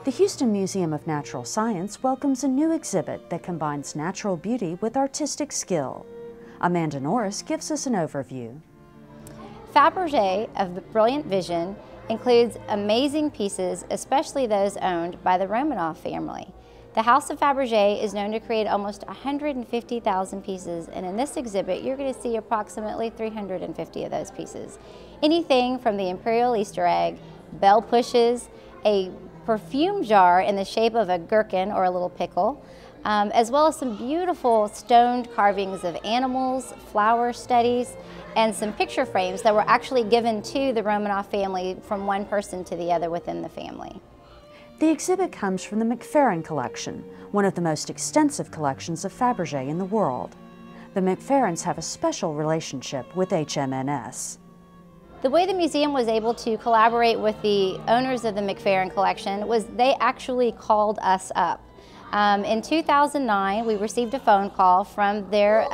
The Houston Museum of Natural Science welcomes a new exhibit that combines natural beauty with artistic skill. Amanda Norris gives us an overview. Faberge of the Brilliant Vision includes amazing pieces, especially those owned by the Romanov family. The House of Faberge is known to create almost 150,000 pieces, and in this exhibit you're going to see approximately 350 of those pieces. Anything from the imperial Easter egg, bell pushes, a perfume jar in the shape of a gherkin or a little pickle, as well as some beautiful stoned carvings of animals, flower studies, and some picture frames that were actually given to the Romanov family from one person to the other within the family. The exhibit comes from the Mcferrin Collection, one of the most extensive collections of Faberge in the world. The Mcferrins have a special relationship with HMNS. The way the museum was able to collaborate with the owners of the Mcferrin Collection was they actually called us up. In 2009, we received a phone call from their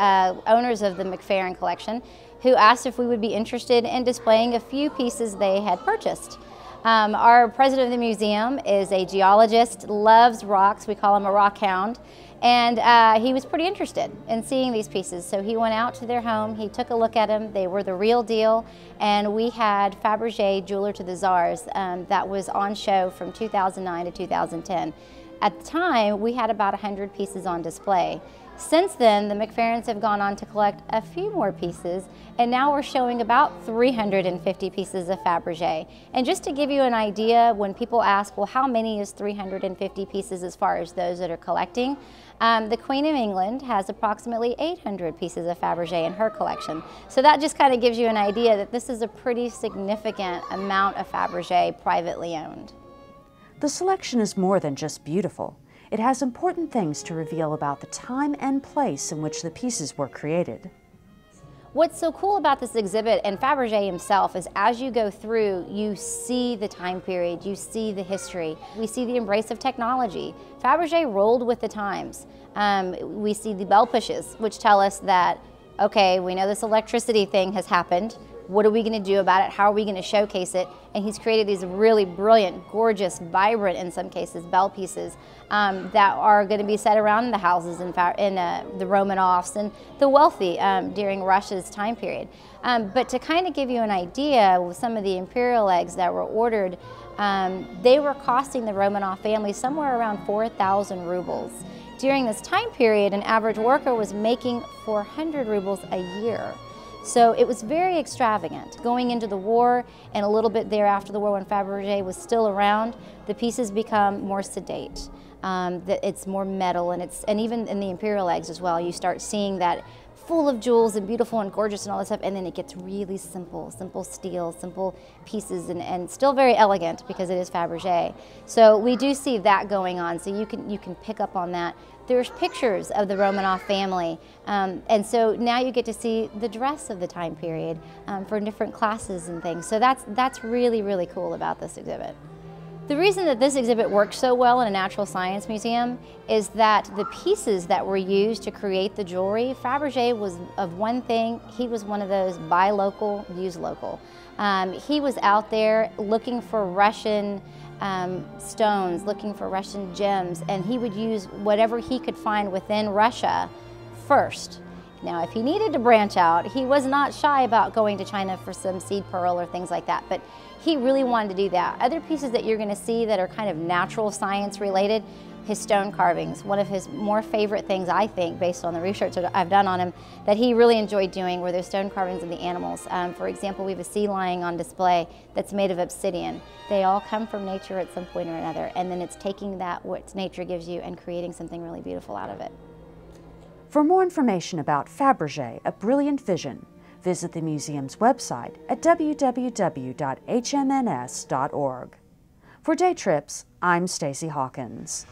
owners of the Mcferrin Collection who asked if we would be interested in displaying a few pieces they had purchased. Our president of the museum is a geologist, loves rocks, we call him a rock hound, and he was pretty interested in seeing these pieces. So he went out to their home, he took a look at them, they were the real deal, and we had Faberge Jeweler to the Czars that was on show from 2009 to 2010. At the time, we had about 100 pieces on display. Since then, the Mcferrins have gone on to collect a few more pieces, and now we're showing about 350 pieces of Faberge. And just to give you an idea, when people ask, well, how many is 350 pieces as far as those that are collecting? The Queen of England has approximately 800 pieces of Faberge in her collection. So that just kind of gives you an idea that this is a pretty significant amount of Faberge privately owned. The selection is more than just beautiful. It has important things to reveal about the time and place in which the pieces were created. What's so cool about this exhibit and Faberge himself is as you go through, you see the time period, you see the history. We see the embrace of technology. Faberge rolled with the times. We see the bell pushes, which tell us that, okay, we know this electricity thing has happened. What are we going to do about it? How are we going to showcase it? And he's created these really brilliant, gorgeous, vibrant, in some cases, bell pieces that are going to be set around in the houses in the Romanovs and the wealthy during Russia's time period. But to kind of give you an idea, with some of the imperial eggs that were ordered, they were costing the Romanov family somewhere around 4,000 rubles. During this time period, an average worker was making 400 rubles a year. So it was very extravagant. Going into the war and a little bit there after the war when Faberge was still around, the pieces become more sedate. It's more metal, and even in the imperial eggs as well, you start seeing that full of jewels and beautiful and gorgeous and all this stuff, and then it gets really simple steel, simple pieces, and still very elegant because it is Faberge. So we do see that going on, so you can pick up on that. There's pictures of the Romanov family, and so now you get to see the dress of the time period for different classes and things. So that's really, really cool about this exhibit. The reason that this exhibit works so well in a natural science museum is that the pieces that were used to create the jewelry, Faberge was of one thing, he was one of those buy local, use local. He was out there looking for Russian stones, looking for Russian gems, and he would use whatever he could find within Russia first. Now, if he needed to branch out, he was not shy about going to China for some seed pearl or things like that, but he really wanted to do that. Other pieces that you're going to see that are kind of natural science related, his stone carvings. One of his more favorite things, I think, based on the research that I've done on him, that he really enjoyed doing were those stone carvings of the animals. For example, we have a sea lion on display that's made of obsidian. They all come from nature at some point or another, and then it's taking that, what nature gives you, and creating something really beautiful out of it. For more information about Faberge, A Brilliant Vision, visit the museum's website at www.hmns.org. For Day Trips, I'm Stacee Hawkins.